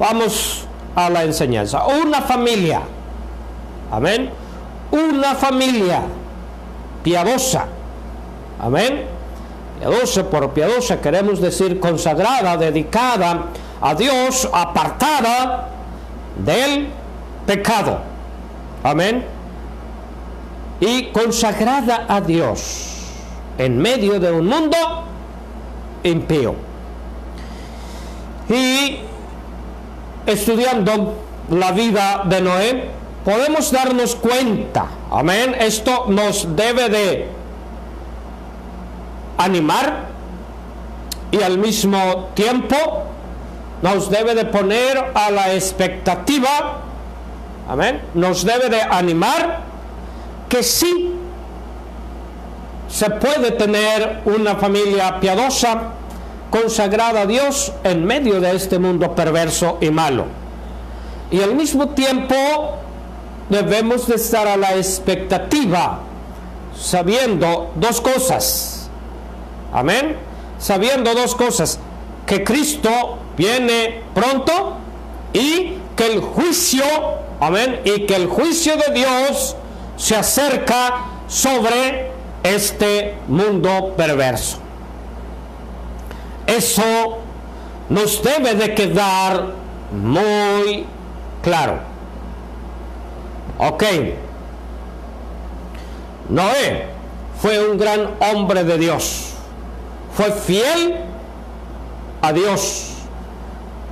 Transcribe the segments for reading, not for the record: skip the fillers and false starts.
Vamos a la enseñanza. Una familia, amén, una familia piadosa, amén, piadosa, por piadosa queremos decir consagrada, dedicada a Dios, apartada del pecado, amén, y consagrada a Dios en medio de un mundo impío. Y estudiando la vida de Noé, podemos darnos cuenta, amén, esto nos debe de animar y al mismo tiempo nos debe de poner a la expectativa, amén, nos debe de animar que sí se puede tener una familia piadosa, consagrada a Dios en medio de este mundo perverso y malo. Y al mismo tiempo debemos de estar a la expectativa, sabiendo dos cosas, amén, sabiendo dos cosas: que Cristo viene pronto y que el juicio, amén, y que el juicio de Dios se acerca sobre este mundo perverso. Eso nos debe de quedar muy claro. Ok, Noé fue un gran hombre de Dios, fue fiel a Dios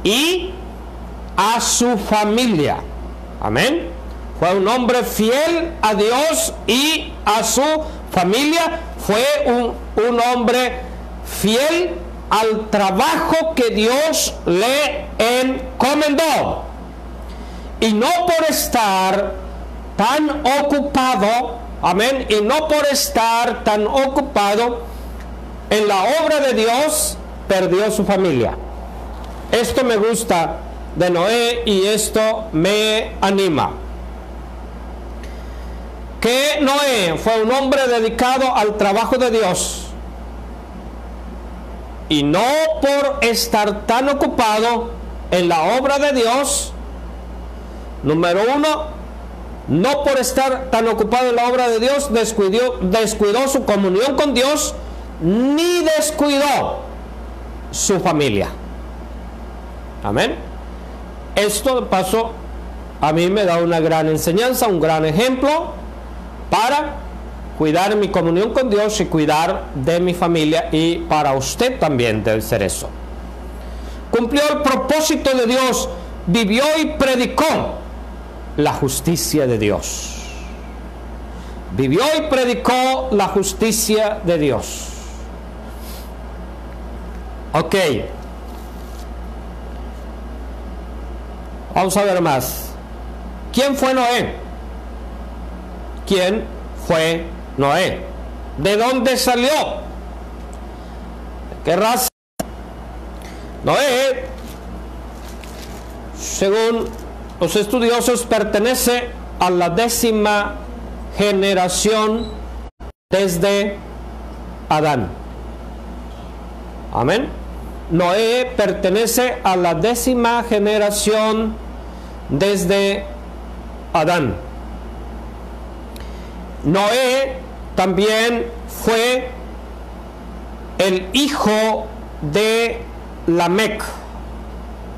y a su familia, amén. Fue un hombre fiel a Dios y a su familia. Fue un hombre fiel al trabajo que Dios le encomendó. Y no por estar tan ocupado, amén, y no por estar tan ocupado en la obra de Dios, perdió su familia. Esto me gusta de Noé y esto me anima. Que Noé fue un hombre dedicado al trabajo de Dios, y no por estar tan ocupado en la obra de Dios, número uno, no por estar tan ocupado en la obra de Dios, descuidó su comunión con Dios, ni descuidó su familia. Amén. Esto de paso a mí me da una gran enseñanza, un gran ejemplo para cuidar mi comunión con Dios y cuidar de mi familia, y para usted también debe ser eso. Cumplió el propósito de Dios, vivió y predicó la justicia de Dios. Vivió y predicó la justicia de Dios. Ok. Vamos a ver más. ¿Quién fue Noé? ¿Quién fue Noé? ¿De dónde salió? ¿De qué raza? Noé, según los estudiosos, pertenece a la 10ª generación desde Adán. Amén. Noé pertenece a la 10ª generación desde Adán. Noé también fue el hijo de Lamec.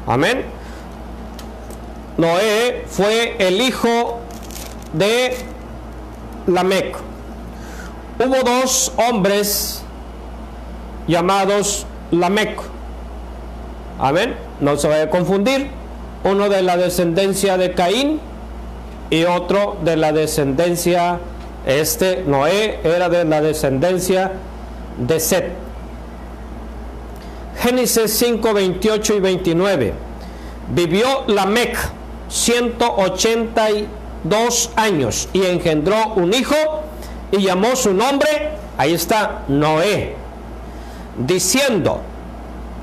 Amén. Noé fue el hijo de Lamec. Hubo dos hombres llamados Lamec. Amén. No se vaya a confundir. Uno de la descendencia de Caín y otro de la descendencia, Noé era de la descendencia de Set. Génesis 5, 28 y 29. Vivió Lamec 182 años y engendró un hijo y llamó su nombre, ahí está, Noé, diciendo: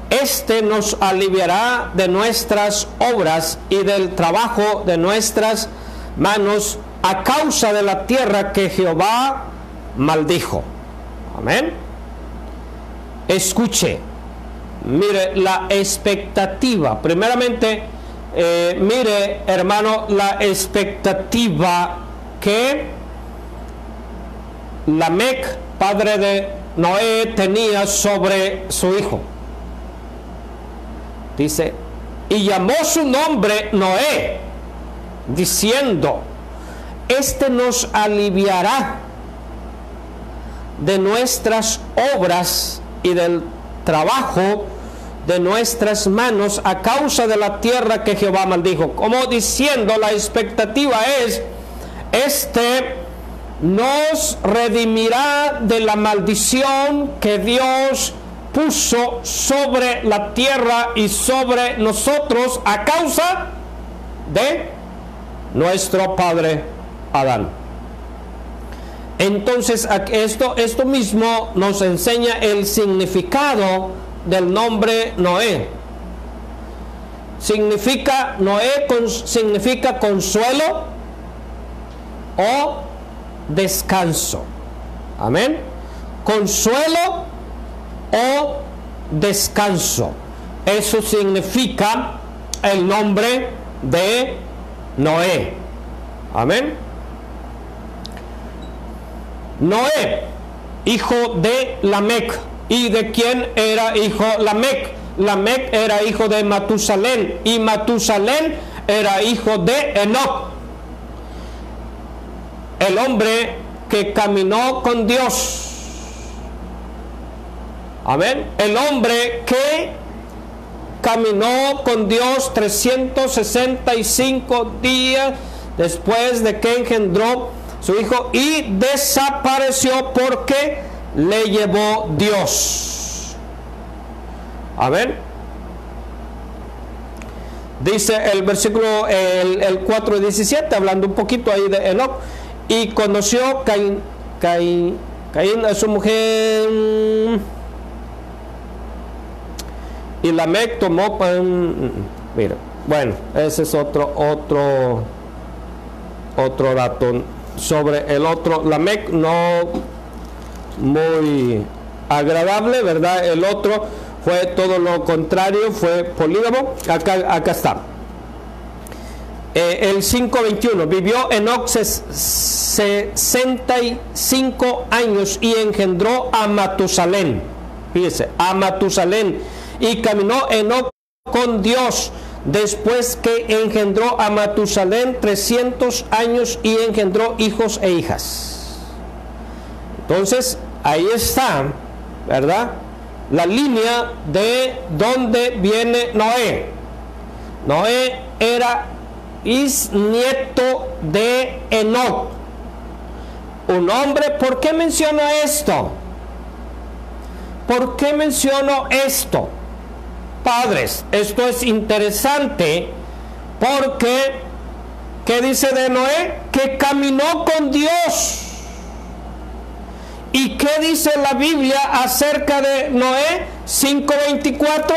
este nos aliviará de nuestras obras y del trabajo de nuestras manos a causa de la tierra que Jehová maldijo. Amén. Escuche, mire la expectativa. Primeramente, Mire, hermano, la expectativa que Lamec, padre de Noé, tenía sobre su hijo. Dice, y llamó su nombre Noé, diciendo, este nos aliviará de nuestras obras y del trabajo de nuestras manos a causa de la tierra que Jehová maldijo. Como diciendo, la expectativa es, este nos redimirá de la maldición que Dios puso sobre la tierra y sobre nosotros a causa de nuestro padre Adán. Entonces esto mismo nos enseña el significado del nombre Noé. Significa, Noé significa consuelo o descanso. Amén. Consuelo o descanso. Eso significa el nombre de Noé. Amén. Noé, hijo de Lamec. ¿Y de quién era hijo Lamec? Lamec era hijo de Matusalén, y Matusalén era hijo de Enoc, el hombre que caminó con Dios. Amén. El hombre que caminó con Dios 365 días después de que engendró su hijo y desapareció porque le llevó Dios. Amén. Dice el versículo el 4:17, hablando un poquito ahí de Enoc, y conoció Caín a su mujer, y Lamec tomó mira, bueno, ese es otro dato sobre el otro Lamec, no muy agradable, ¿verdad? El otro fue todo lo contrario, fue polígamo. Acá está. El 5:21, vivió Enoc 65 años y engendró a Matusalén. Fíjese, a Matusalén. Y caminó Enoc con Dios después que engendró a Matusalén 300 años y engendró hijos e hijas. Entonces, ahí está, ¿verdad? La línea de donde viene Noé. Noé era bisnieto de Enoc. Un hombre, ¿por qué menciono esto? ¿Por qué menciono esto? Padres, esto es interesante porque, ¿qué dice de Noé? Que caminó con Dios. ¿Y qué dice la Biblia acerca de Noé? 5:24.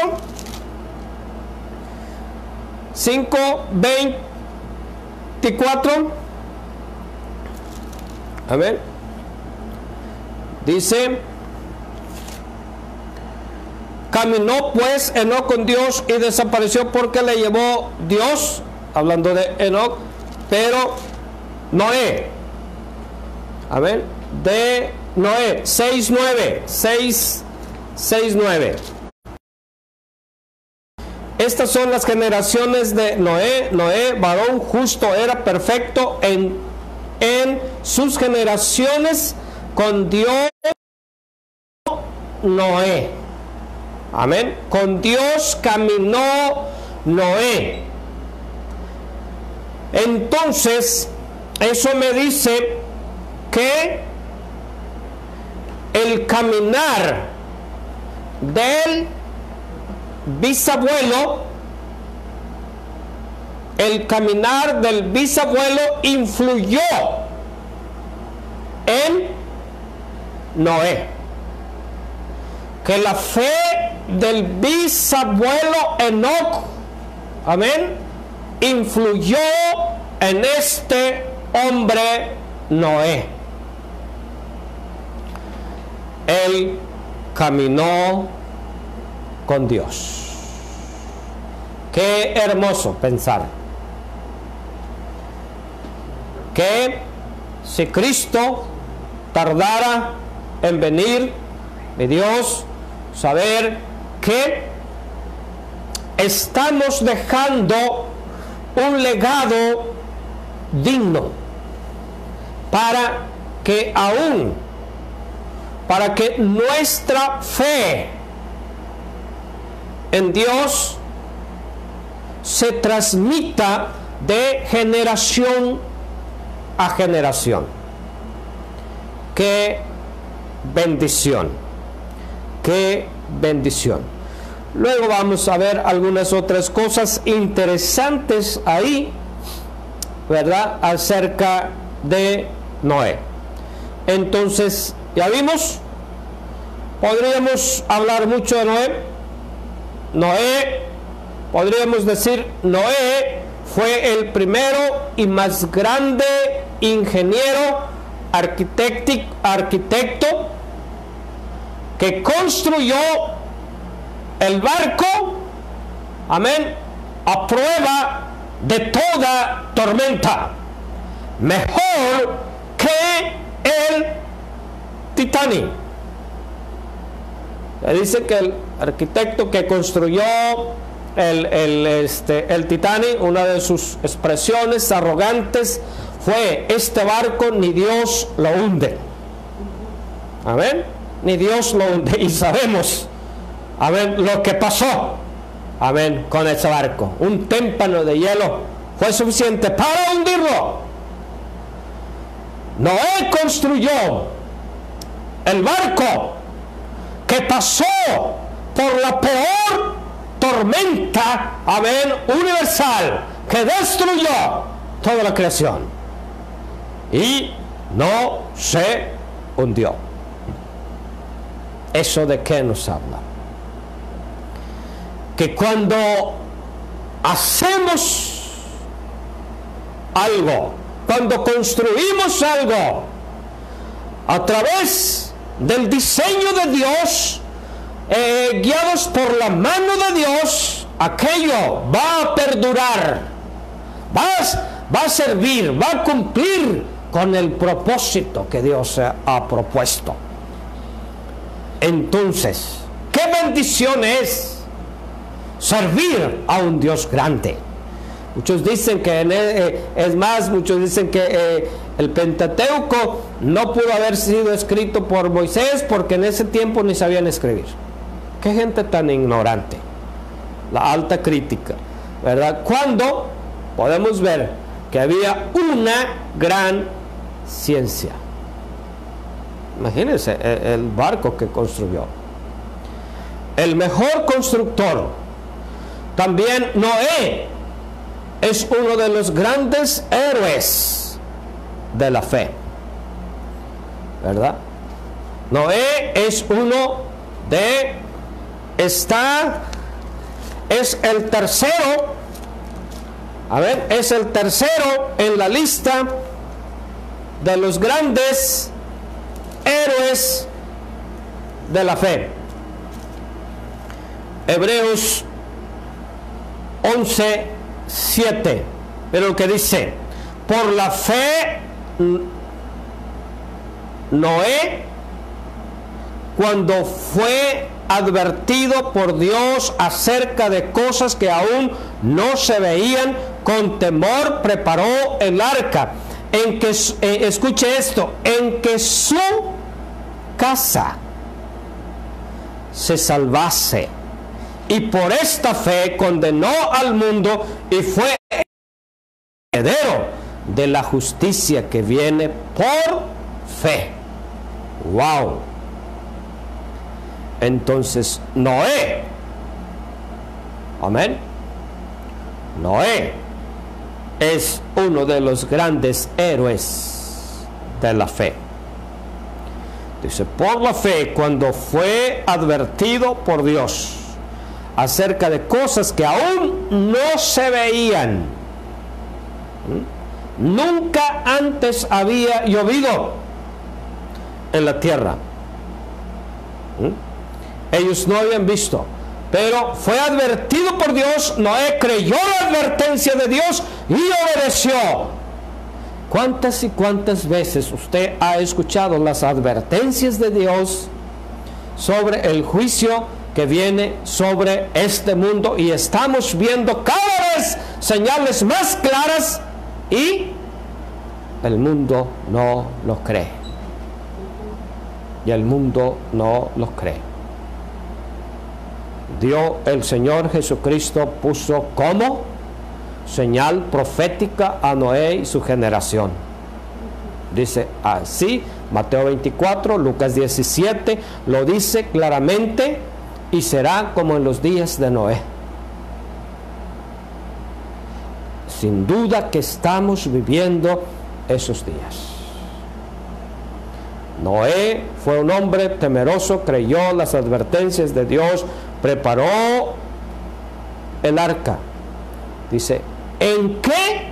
5:24. A ver. Dice, caminó pues Enoc con Dios y desapareció porque le llevó Dios, hablando de Enoc, pero Noé. A ver, de Noé, 6:9. Estas son las generaciones de Noé. Noé, varón justo, era perfecto en sus generaciones con Dios. Noé. Amén. Con Dios caminó Noé. Entonces, eso me dice que el caminar del bisabuelo, influyó en Noé. Que la fe del bisabuelo Enoc, amén, influyó en este hombre Noé. Él caminó con Dios. Qué hermoso pensar que si Cristo tardara en venir, mi Dios, saber que estamos dejando un legado digno para que nuestra fe en Dios se transmita de generación a generación. Qué bendición, qué bendición. Luego vamos a ver algunas otras cosas interesantes ahí, ¿verdad? Acerca de Noé. Entonces, ya vimos, podríamos hablar mucho de Noé. Noé, podríamos decir, Noé fue el primero y más grande ingeniero, arquitecto que construyó el barco, amén, a prueba de toda tormenta, mejor que el Titanic. Dice que el arquitecto que construyó el Titanic, una de sus expresiones arrogantes fue: este barco ni Dios lo hunde. Amén, ni Dios lo hunde. Y sabemos, amén, lo que pasó, amén, con ese barco. Un témpano de hielo fue suficiente para hundirlo. Noé construyó el barco que pasó por la peor tormenta, amén, universal, que destruyó toda la creación y no se hundió. ¿Eso de qué nos habla? Que cuando hacemos algo, cuando construimos algo a través del diseño de Dios, guiados por la mano de Dios, aquello va a perdurar, va a servir, va a cumplir con el propósito que Dios ha propuesto. Entonces, qué bendición es servir a un Dios grande. Muchos dicen que muchos dicen que el Pentateuco no pudo haber sido escrito por Moisés porque en ese tiempo ni sabían escribir. Qué gente tan ignorante. La alta crítica, ¿verdad? Cuando podemos ver que había una gran ciencia. Imagínense el barco que construyó. El mejor constructor. También Noé es uno de los grandes héroes de la fe, ¿verdad? Noé es es el tercero, es el tercero en la lista de los grandes héroes de la fe. Hebreos 11:7, pero lo que dice: por la fe Noé, cuando fue advertido por Dios acerca de cosas que aún no se veían, con temor preparó el arca, en que, escuche esto, en que su casa se salvase, y por esta fe condenó al mundo y fue heredero de la justicia que viene por fe. ¡Wow! Entonces Noé, amén, Noé es uno de los grandes héroes de la fe. Dice: por la fe, cuando fue advertido por Dios acerca de cosas que aún no se veían. Nunca antes había llovido en la tierra. Ellos no habían visto Pero fue advertido por Dios, Noé creyó la advertencia de Dios y obedeció. ¿Cuántas y cuántas veces usted ha escuchado las advertencias de Dios sobre el juicio que viene sobre este mundo? Y estamos viendo cada vez señales más claras y el mundo no lo cree. Y el mundo no lo cree. El Señor Jesucristo puso como señal profética a Noé y su generación. Dice así, Mateo 24, Lucas 17, lo dice claramente, y será como en los días de Noé. Sin duda que estamos viviendo esos días. Noé fue un hombre temeroso, creyó las advertencias de Dios, preparó el arca. Dice, ¿en qué?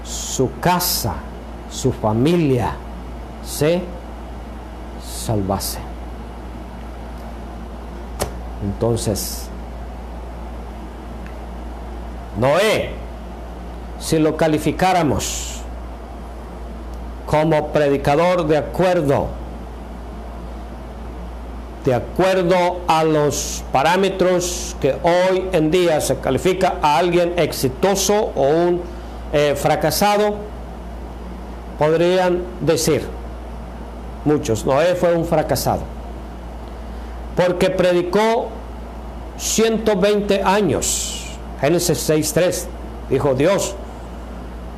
Su casa, su familia se salvase. Entonces, Noé, si lo calificáramos como predicador de acuerdo a los parámetros que hoy en día se califica a alguien exitoso o un fracasado, podrían decir muchos, Noé fue un fracasado, porque predicó 120 años. Génesis 6:3, dijo Dios,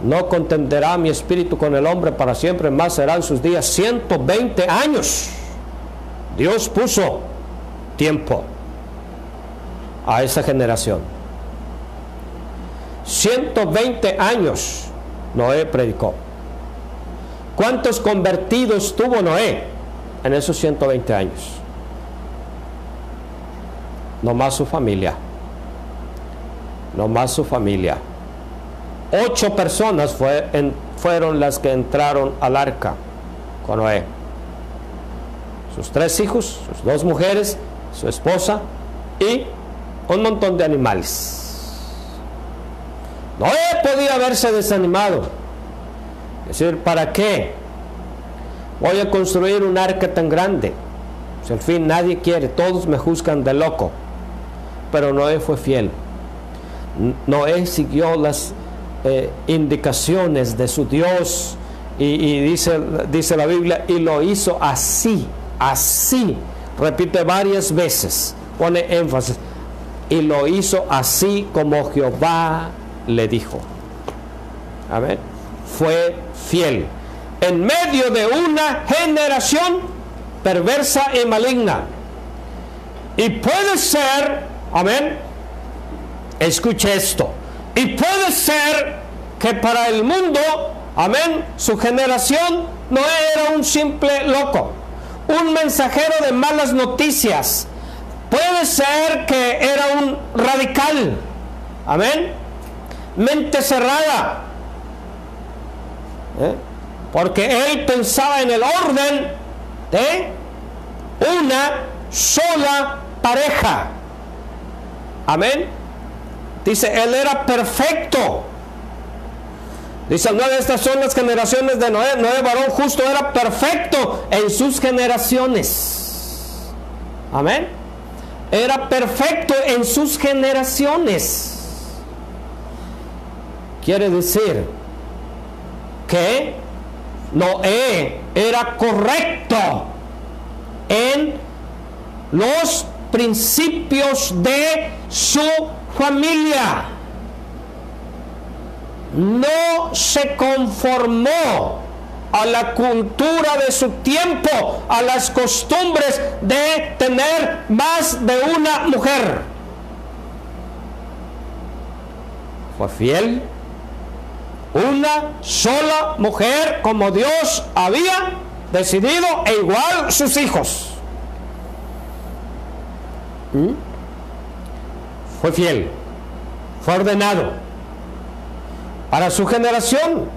no contenderá mi espíritu con el hombre para siempre, más serán sus días 120 años. Dios puso tiempo a esa generación. 120 años Noé predicó. ¿Cuántos convertidos tuvo Noé en esos 120 años? No más su familia. No más su familia. 8 personas fueron las que entraron al arca con Noé. Sus 3 hijos, sus 2 mujeres, su esposa y un montón de animales. Noé podía haberse desanimado. Es decir, ¿para qué voy a construir un arca tan grande? Si al fin nadie quiere, todos me juzgan de loco. Pero Noé fue fiel. Noé siguió las indicaciones de su Dios y dice la Biblia, y lo hizo así, repite varias veces, pone énfasis, y lo hizo así como Jehová le dijo. Amén. Fue fiel en medio de una generación perversa y maligna. Y puede ser, amén, escuche esto, y puede ser que para el mundo, amén, su generación no era un simple loco, un mensajero de malas noticias. Puede ser que era un radical, amén, mente cerrada, porque él pensaba en el orden de una sola pareja, amén. Dice, él era perfecto. Dice, 9, estas son las generaciones de Noé. Noé, varón justo, era perfecto en sus generaciones. Amén. Era perfecto en sus generaciones. Quiere decir que Noé era correcto en los principios de su familia. No se conformó a la cultura de su tiempo, a las costumbres de tener más de una mujer. Fue fiel, una sola mujer como Dios había decidido, e igual sus hijos. Fue fiel, fue ordenado para su generación.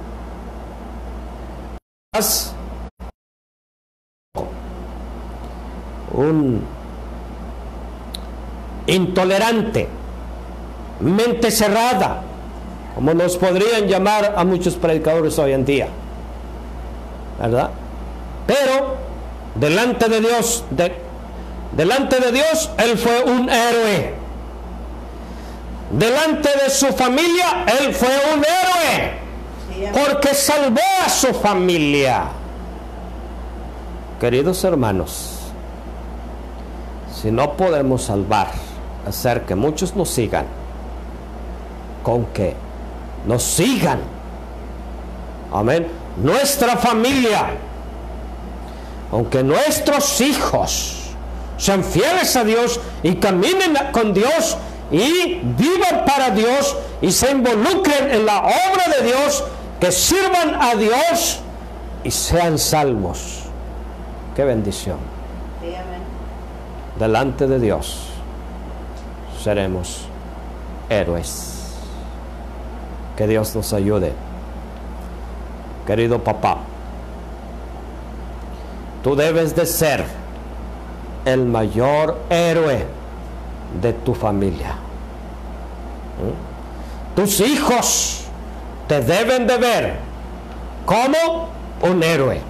intolerante, mente cerrada, como nos podrían llamar a muchos predicadores hoy en día, ¿verdad? Pero delante de Dios, él fue un héroe. Delante de su familia, él fue un héroe, porque salvó a su familia. Queridos hermanos, si no podemos hacer que muchos nos sigan, con que nos sigan, amén, nuestra familia, aunque nuestros hijos sean fieles a Dios y caminen con Dios y vivan para Dios y se involucren en la obra de Dios, que sirvan a Dios y sean salvos. ¡Qué bendición! Sí, amén. Delante de Dios seremos héroes. Que Dios nos ayude. Querido papá, tú debes de ser el mayor héroe de tu familia. Tus hijos te deben de ver como un héroe,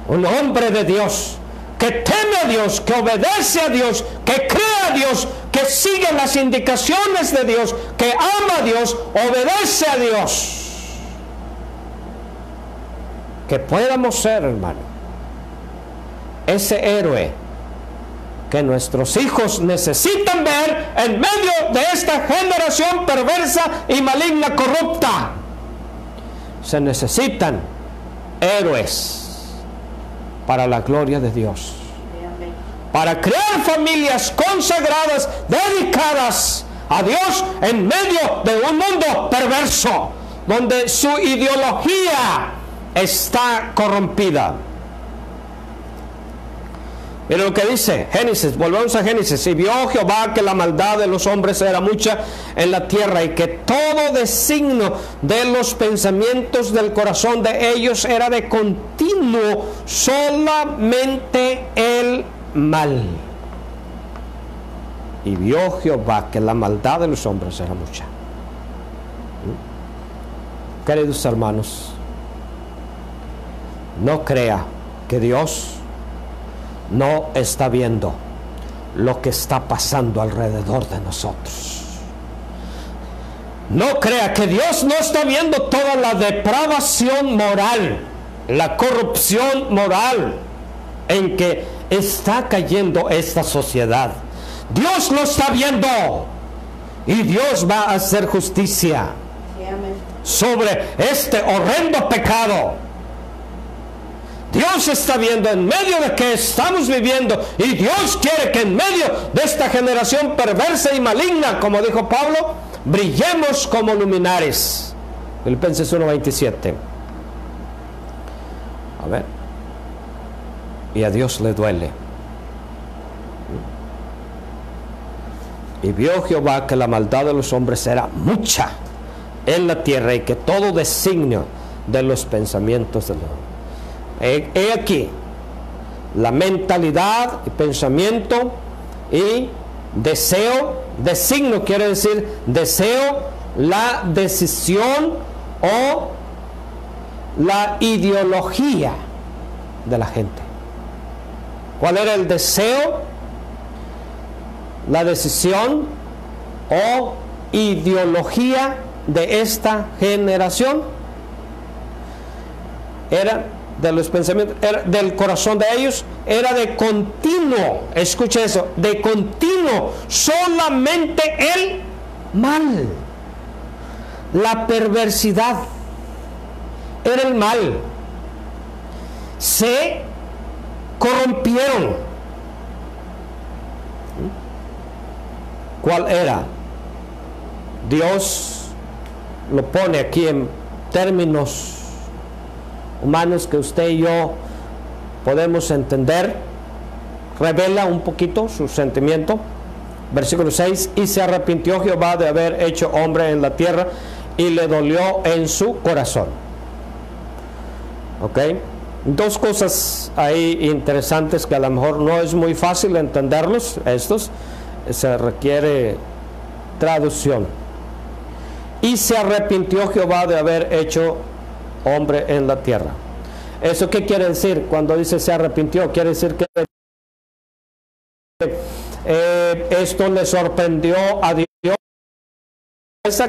un hombre de Dios, que teme a Dios, que obedece a Dios, que cree a Dios, que sigue las indicaciones de Dios, que ama a Dios, obedece a Dios. Que podamos ser, hermano, ese héroe que nuestros hijos necesitan ver en medio de esta generación perversa y maligna, corrupta. Se necesitan héroes para la gloria de Dios, para crear familias consagradas, dedicadas a Dios en medio de un mundo perverso, donde su ideología está corrompida. Mira lo que dice Génesis, volvemos a Génesis. Y vio Jehová que la maldad de los hombres era mucha en la tierra, y que todo designio de los pensamientos del corazón de ellos era de continuo solamente el mal. Y vio Jehová que la maldad de los hombres era mucha. Queridos hermanos, no crea que Dios no está viendo lo que está pasando alrededor de nosotros. No crea que Dios no está viendo toda la depravación moral, la corrupción moral en que está cayendo esta sociedad. Dios lo está viendo, y Dios va a hacer justicia sobre este horrendo pecado. Dios está viendo en medio de que estamos viviendo, y Dios quiere que en medio de esta generación perversa y maligna, como dijo Pablo, brillemos como luminares. Filipenses 1:27. A ver. Y a Dios le duele. Y vio Jehová que la maldad de los hombres era mucha en la tierra, y que todo designio de los pensamientos de los hombres. He aquí la mentalidad y pensamiento y deseo. Designio quiere decir deseo, la decisión o la ideología de la gente. ¿Cuál era el deseo, la decisión o ideología de esta generación? Era de los pensamientos, era del corazón de ellos, era de continuo, escuche eso, de continuo, solamente el mal, la perversidad, era el mal. Se corrompieron. ¿Cuál era? Dios lo pone aquí en términos humanos que usted y yo podemos entender. Revela un poquito su sentimiento. Versículo 6: y se arrepintió Jehová de haber hecho hombre en la tierra, y le dolió en su corazón. Ok, dos cosas ahí interesantes que a lo mejor no es muy fácil entenderlos estos. se requiere traducción. Y se arrepintió Jehová de haber hecho hombre en la tierra. ¿Eso qué quiere decir? Cuando dice se arrepintió, quiere decir que esto le sorprendió a Dios.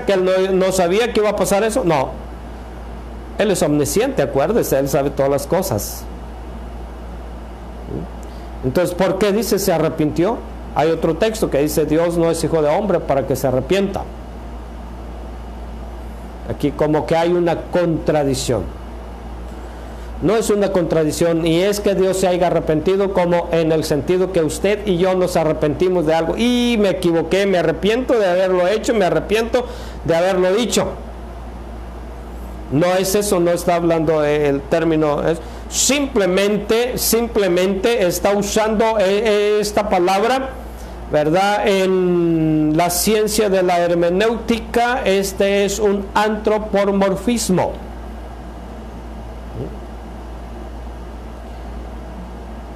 ¿Que él no sabía que iba a pasar eso? No. Él es omnisciente, acuérdese, él sabe todas las cosas. Entonces, ¿por qué dice se arrepintió? Hay otro texto que dice Dios no es hijo de hombre para que se arrepienta. Aquí como que hay una contradicción. No es una contradicción, y es que Dios se haya arrepentido como en el sentido que usted y yo nos arrepentimos de algo. Y me equivoqué, me arrepiento de haberlo hecho, me arrepiento de haberlo dicho. No es eso, no está hablando el término. Simplemente está usando esta palabra, ¿verdad? En la ciencia de la hermenéutica, este es un antropomorfismo.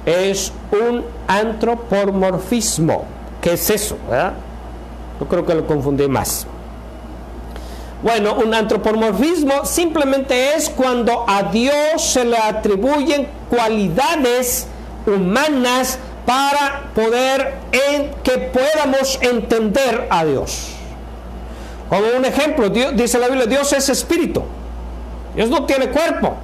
Es un antropomorfismo. ¿Qué es eso? ¿Verdad? Yo creo que lo confundí más. Bueno, un antropomorfismo simplemente es cuando a Dios se le atribuyen cualidades humanas para poder que podamos entender a Dios. Como un ejemplo, dice la Biblia, Dios es espíritu. Dios no tiene cuerpo.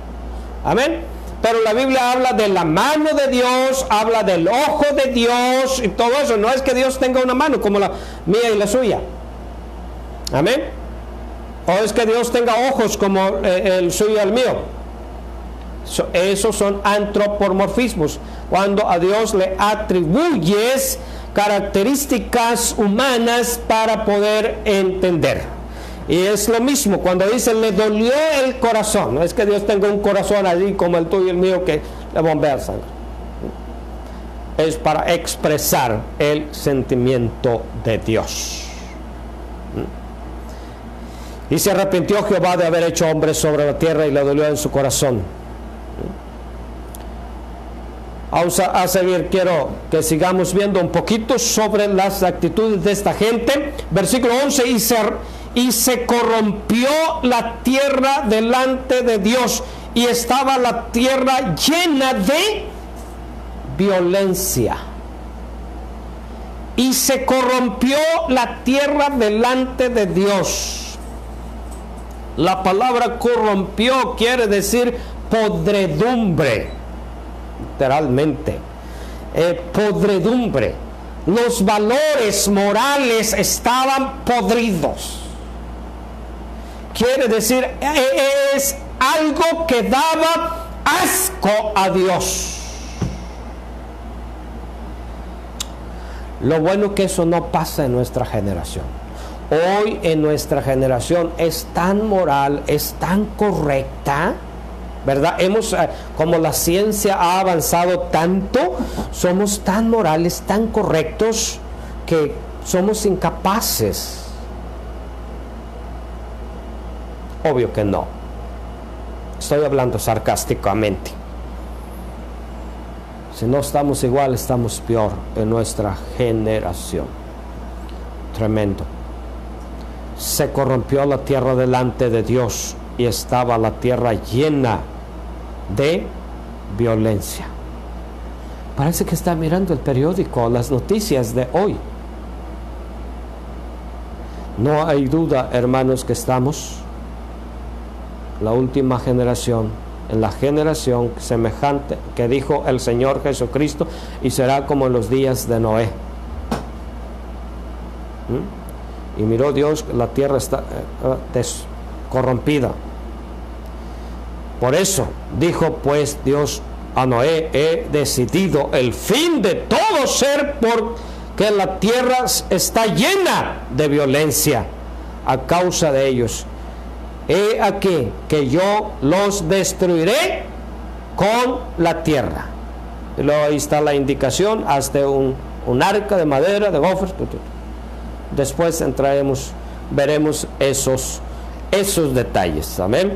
Amén. Pero la Biblia habla de la mano de Dios, habla del ojo de Dios y todo eso. No es que Dios tenga una mano como la mía y la suya. Amén. O es que Dios tenga ojos como el suyo y el mío. Esos son antropomorfismos. Cuando a Dios le atribuyes características humanas para poder entender. Y es lo mismo cuando dice le dolió el corazón. No es que Dios tenga un corazón allí como el tuyo y el mío que le bombea sangre. Es para expresar el sentimiento de Dios. Y se arrepintió Jehová de haber hecho hombre sobre la tierra y le dolió en su corazón. A seguir quiero que sigamos viendo un poquito sobre las actitudes de esta gente. Versículo 11, y se corrompió la tierra delante de Dios, y estaba la tierra llena de violencia. Y se corrompió la tierra delante de Dios. La palabra corrompió quiere decir podredumbre, literalmente. Podredumbre. Los valores morales estaban podridos. Quiere decir, es algo que daba asco a Dios. Lo bueno que eso no pasa en nuestra generación. Hoy en nuestra generación es tan moral, es tan correcta, ¿verdad? Como la ciencia ha avanzado tanto, somos tan morales, tan correctos, que somos incapaces. Obvio que no. Estoy hablando sarcásticamente. Si no estamos igual, estamos peor en nuestra generación. Tremendo. Se corrompió la tierra delante de Dios, y estaba la tierra llena de violencia. Parece que está mirando el periódico, las noticias de hoy. No hay duda, hermanos, que estamos la última generación, en la generación semejante que dijo el Señor Jesucristo, y será como en los días de Noé. Y miró Dios, la tierra está corrompida. Por eso dijo pues Dios a Noé: he decidido el fin de todo ser, porque la tierra está llena de violencia a causa de ellos. He aquí que yo los destruiré con la tierra. Y luego ahí está la indicación, hasta un arca de madera, de gofres. Después veremos esos detalles. Amén.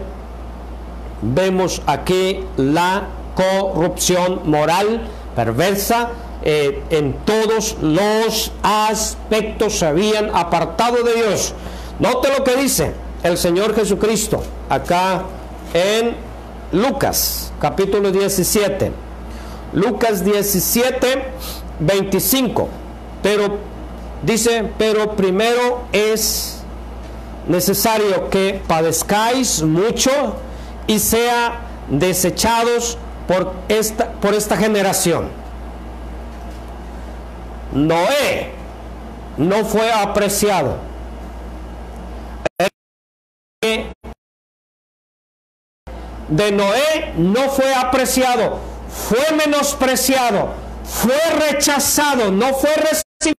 Vemos aquí la corrupción moral perversa en todos los aspectos se habían apartado de Dios. Note lo que dice el Señor Jesucristo acá en Lucas capítulo 17. Lucas 17, 25. Pero dice, pero primero es necesario que padezcáis mucho y sea desechados por esta generación. Noé no fue apreciado. De Noé no fue apreciado, fue menospreciado, fue rechazado, no fue recibido.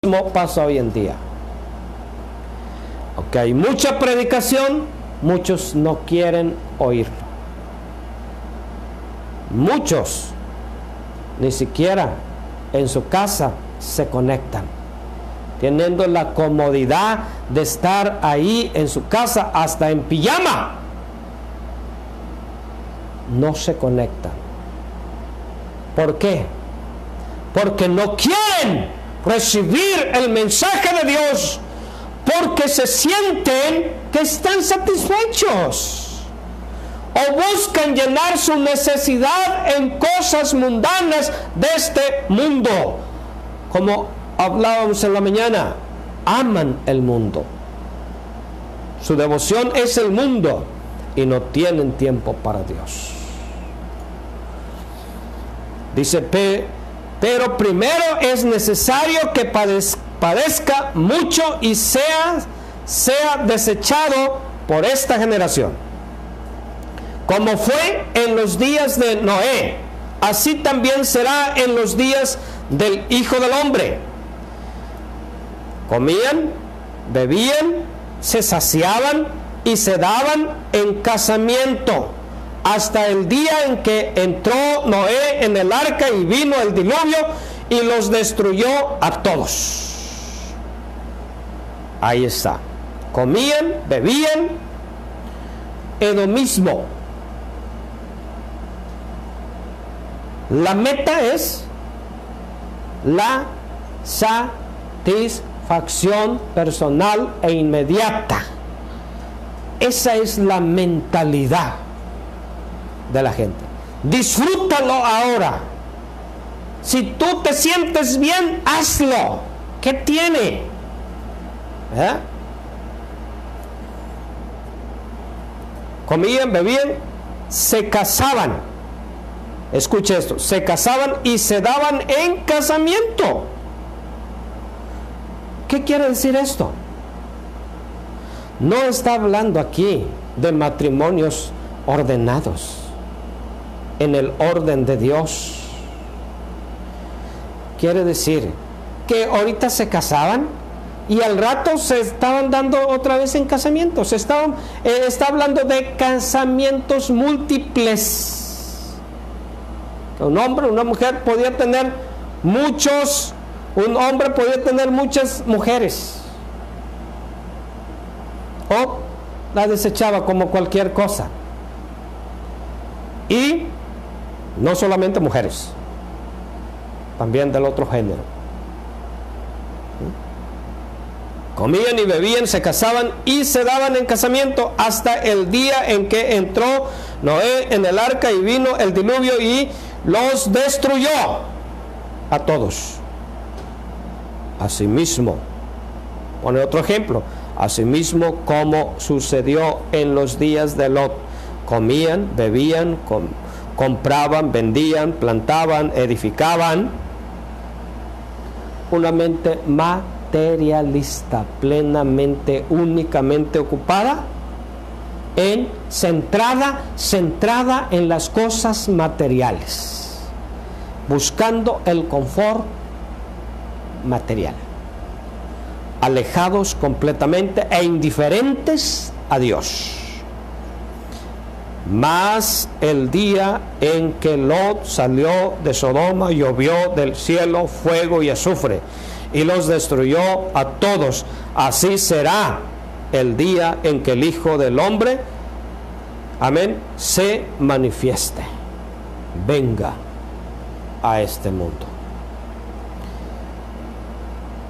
Como pasa hoy en día. Aunque hay mucha predicación, muchos no quieren oírlo. Muchos ni siquiera en su casa se conectan, teniendo la comodidad de estar ahí en su casa hasta en pijama. No se conectan. ¿Por qué? Porque no quieren recibir el mensaje de Dios, porque se sienten que están satisfechos o buscan llenar su necesidad en cosas mundanas de este mundo. Como hablábamos en la mañana, aman el mundo. Su devoción es el mundo y no tienen tiempo para Dios. Dice, pero primero es necesario que padezca mucho y sea desechado por esta generación. Como fue en los días de Noé, así también será en los días del Hijo del Hombre. Comían, bebían, se saciaban y se daban en casamiento, hasta el día en que entró Noé en el arca y vino el diluvio y los destruyó a todos. Ahí está. Comían, bebían, hedonismo. La meta es la satisfacción personal e inmediata. Esa es la mentalidad de la gente. Disfrútalo ahora. Si tú te sientes bien, hazlo. ¿Qué tiene? Comían, bebían, se casaban. Escuche esto, se casaban y se daban en casamiento. ¿Qué quiere decir esto? No está hablando aquí de matrimonios ordenados en el orden de Dios. Quiere decir que ahorita se casaban y al rato se estaban dando otra vez en casamiento. Está hablando de casamientos múltiples. Un hombre, una mujer podía tener muchos, un hombre podía tener muchas mujeres, o la desechaba como cualquier cosa. Y no solamente mujeres, también del otro género. Comían y bebían, se casaban y se daban en casamiento hasta el día en que entró Noé en el arca y vino el diluvio y los destruyó a todos. Asimismo, pone otro ejemplo, asimismo como sucedió en los días de Lot. Comían, bebían, compraban, vendían, plantaban, edificaban. Una mente materialista, plenamente, únicamente ocupada centrada en las cosas materiales, buscando el confort material, alejados completamente e indiferentes a Dios. Mas el día en que Lot salió de Sodoma, llovió del cielo fuego y azufre y los destruyó a todos. Así será el día en que el Hijo del Hombre, amén, se manifieste, venga a este mundo.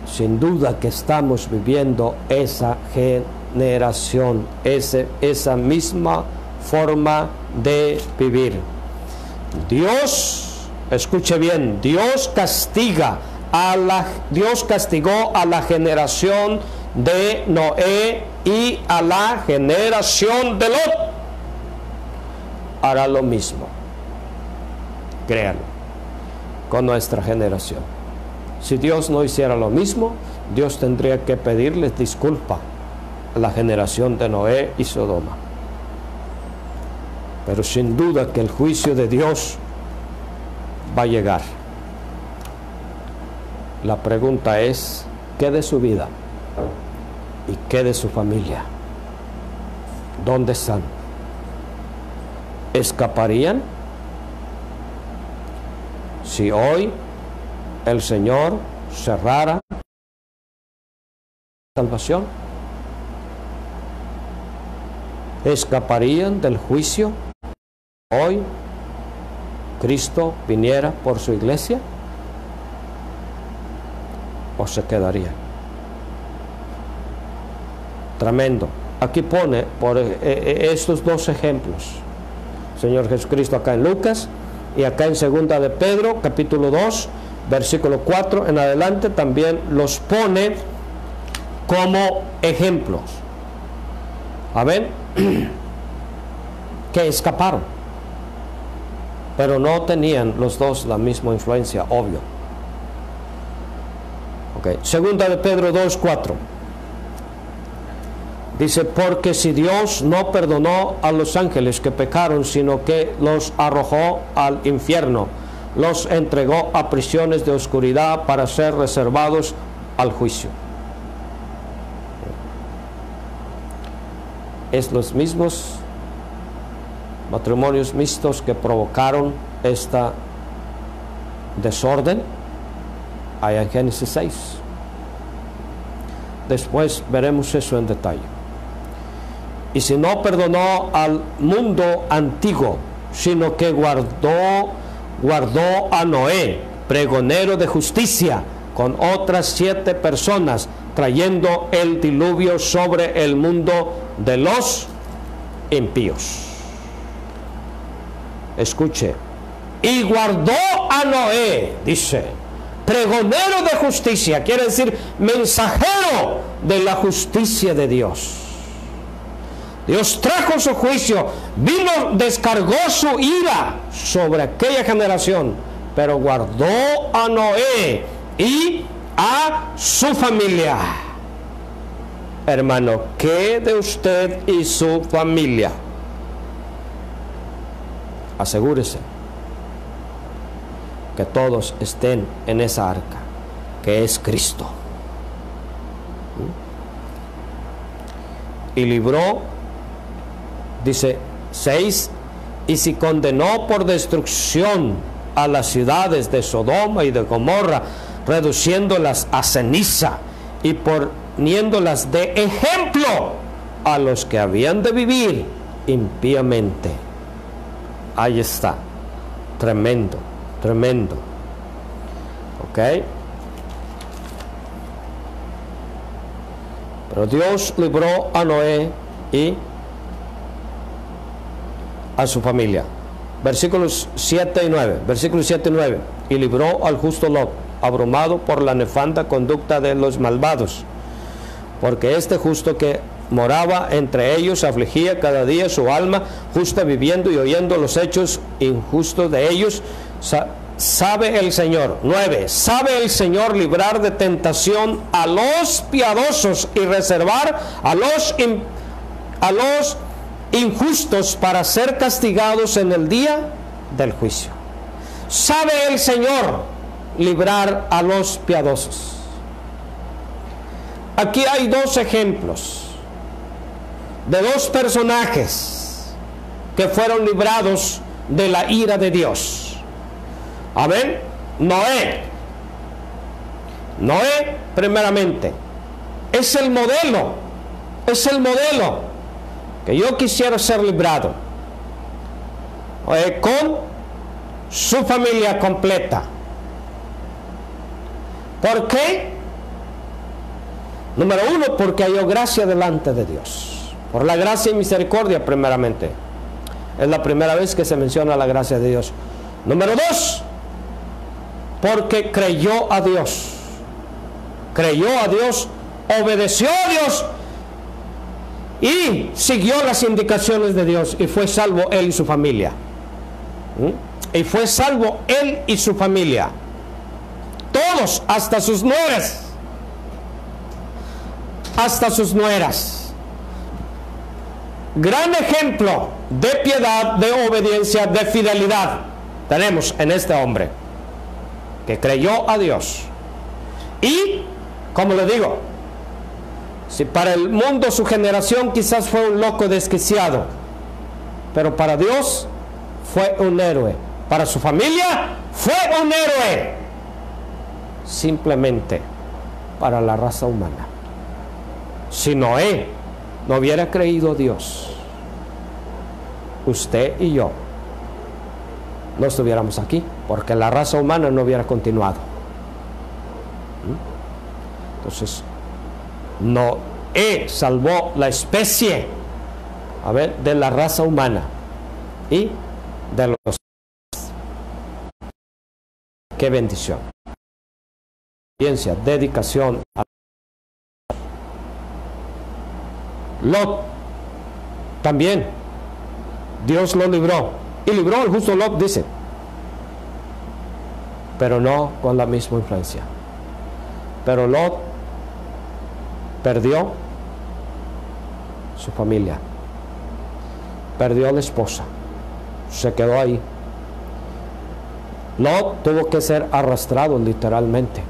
Sin duda que estamos viviendo esa generación, esa misma forma de vivir. Dios, escuche bien, Dios castigó a la generación de Noé y a la generación de Lot. Hará lo mismo, créanlo, con nuestra generación. Si Dios no hiciera lo mismo, Dios tendría que pedirles disculpa a la generación de Noé y Sodoma. Pero sin duda que el juicio de Dios va a llegar. La pregunta es, ¿qué de su vida? ¿Y qué de su familia? ¿Dónde están? ¿Escaparían? Si hoy el Señor cerrara la salvación, ¿escaparían del juicio? Hoy Cristo viniera por su iglesia, ¿o se quedarían? Tremendo. Aquí pone por estos dos ejemplos, Señor Jesucristo, acá en Lucas y acá en segunda de Pedro, capítulo 2, versículo 4 en adelante, también los pone como ejemplos. Amén. Que escaparon, pero no tenían los dos la misma influencia, obvio. Segunda de Pedro 2, 4. Dice, porque si Dios no perdonó a los ángeles que pecaron, sino que los arrojó al infierno, los entregó a prisiones de oscuridad para ser reservados al juicio. Es los mismos matrimonios mixtos que provocaron esta desorden allá en Génesis 6. Después veremos eso en detalle. Y si no perdonó al mundo antiguo, sino que guardó a Noé, pregonero de justicia, con otras 7 personas, trayendo el diluvio sobre el mundo de los impíos. Escuche, y guardó a Noé, dice, pregonero de justicia, quiere decir mensajero de la justicia de Dios. Dios trajo su juicio, vino, descargó su ira sobre aquella generación, pero guardó a Noé y a su familia. Hermano, ¿qué de usted y su familia? Asegúrese que todos estén en esa arca, que es Cristo. Y libró, dice 6, y si condenó por destrucción a las ciudades de Sodoma y de Gomorra, reduciéndolas a ceniza y poniéndolas de ejemplo a los que habían de vivir impíamente. Ahí está, tremendo, tremendo. ¿Ok? Pero Dios libró a Noé y a su familia. Versículos 7 y 9. Versículos 7 y 9. Y libró al justo Lot, abrumado por la nefanda conducta de los malvados, porque este justo que moraba entre ellos afligía cada día su alma justa, viviendo y oyendo los hechos injustos de ellos. Sabe el Señor, 9, sabe el Señor librar de tentación a los piadosos y reservar a los injustos para ser castigados en el día del juicio. Sabe el Señor librar a los piadosos. Aquí hay dos ejemplos de dos personajes que fueron librados de la ira de Dios. Amén. Noé, primeramente, es el modelo que yo quisiera ser librado con su familia completa. ¿Por qué? Número uno, porque halló gracia delante de Dios. Por la gracia y misericordia primeramente. Es la primera vez que se menciona la gracia de Dios. Número dos, porque creyó a Dios. Creyó a Dios, obedeció a Dios y siguió las indicaciones de Dios, y fue salvo él y su familia. Y fue salvo él y su familia. Todos, hasta sus nueras. Hasta sus nueras. Gran ejemplo de piedad, de obediencia, de fidelidad tenemos en este hombre, que creyó a Dios. Y, como le digo, si para el mundo, su generación, quizás fue un loco desquiciado, pero para Dios fue un héroe. Para su familia fue un héroe. Simplemente para la raza humana. Si Noé no hubiera creído a Dios, usted y yo no estuviéramos aquí, porque la raza humana no hubiera continuado. Entonces, Noé salvó la especie, de la raza humana y de los. Qué bendición. Obediencia, dedicación a Lot. También Dios lo libró, y libró al justo Lot, dice, pero no con la misma influencia. Pero Lot perdió su familia, perdió a la esposa, se quedó ahí. Lot tuvo que ser arrastrado literalmente.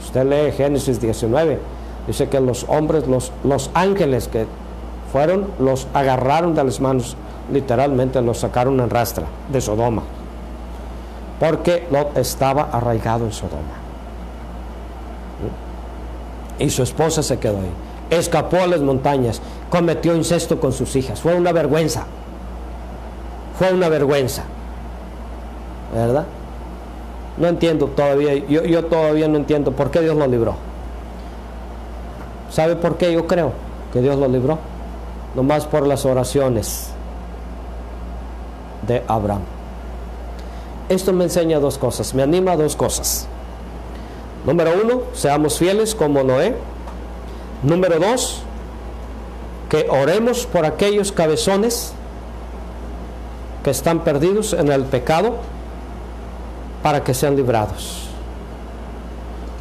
Usted lee Génesis 19, dice que los hombres, los ángeles que fueron, los agarraron de las manos, literalmente los sacaron en rastra de Sodoma, porque Lot estaba arraigado en Sodoma. Y su esposa se quedó ahí, escapó a las montañas, cometió incesto con sus hijas. Fue una vergüenza, ¿verdad? No entiendo todavía, yo todavía no entiendo por qué Dios lo libró. ¿Sabe por qué yo creo que Dios lo libró? Nomás por las oraciones de Abraham. Esto me enseña dos cosas, me anima a dos cosas. Número uno, seamos fieles como Noé. Número dos, que oremos por aquellos cabezones que están perdidos en el pecado, para que sean librados.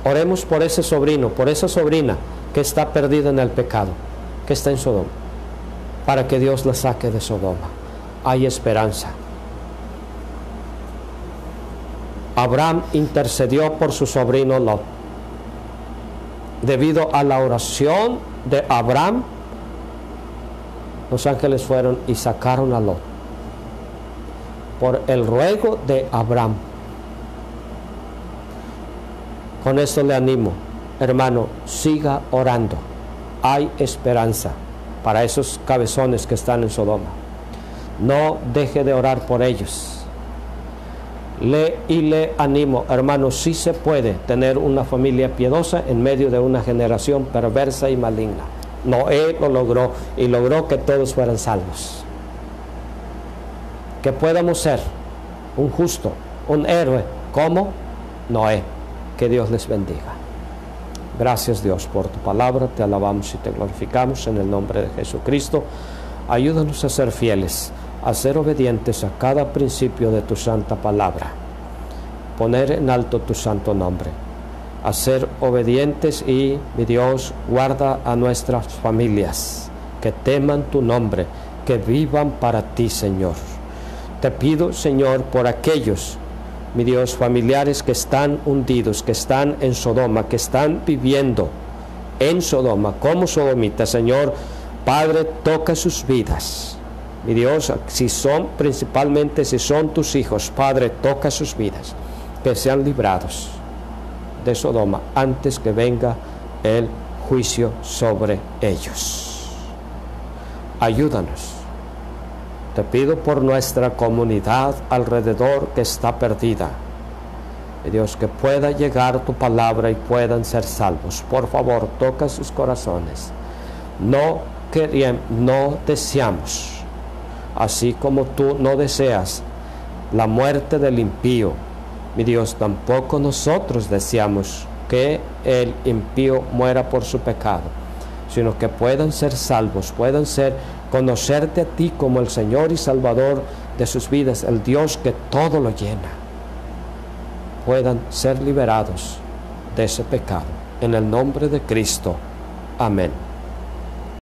Oremos por ese sobrino, por esa sobrina que está perdida en el pecado, que está en Sodoma, para que Dios la saque de Sodoma. Hay esperanza. Abraham intercedió por su sobrino Lot. Debido a la oración de Abraham, los ángeles fueron y sacaron a Lot. Por el ruego de Abraham. Con esto le animo, hermano, siga orando. Hay esperanza para esos cabezones que están en Sodoma. No deje de orar por ellos. Le animo, hermano, sí se puede tener una familia piadosa en medio de una generación perversa y maligna. Noé lo logró, y logró que todos fueran salvos. Que podamos ser un justo, un héroe como Noé. Que Dios les bendiga. Gracias, Dios, por tu palabra. Te alabamos y te glorificamos en el nombre de Jesucristo. Ayúdanos a ser fieles, a ser obedientes a cada principio de tu santa palabra. Poner en alto tu santo nombre. A ser obedientes y, mi Dios, guarda a nuestras familias, que teman tu nombre, que vivan para ti, Señor. Te pido, Señor, por aquellos, mi Dios, familiares que están hundidos, que están en Sodoma, que están viviendo en Sodoma como sodomitas. Señor, Padre, toca sus vidas. Mi Dios, principalmente si son tus hijos, Padre, toca sus vidas, que sean librados de Sodoma antes que venga el juicio sobre ellos. Ayúdanos Te pido por nuestra comunidad alrededor que está perdida. Y Dios, que pueda llegar tu palabra y puedan ser salvos. Por favor, toca sus corazones. No deseamos, así como tú no deseas la muerte del impío, mi Dios, tampoco nosotros deseamos que el impío muera por su pecado, sino que puedan ser salvos, puedan conocerte a ti como el Señor y Salvador de sus vidas, el Dios que todo lo llena, puedan ser liberados de ese pecado. En el nombre de Cristo. Amén.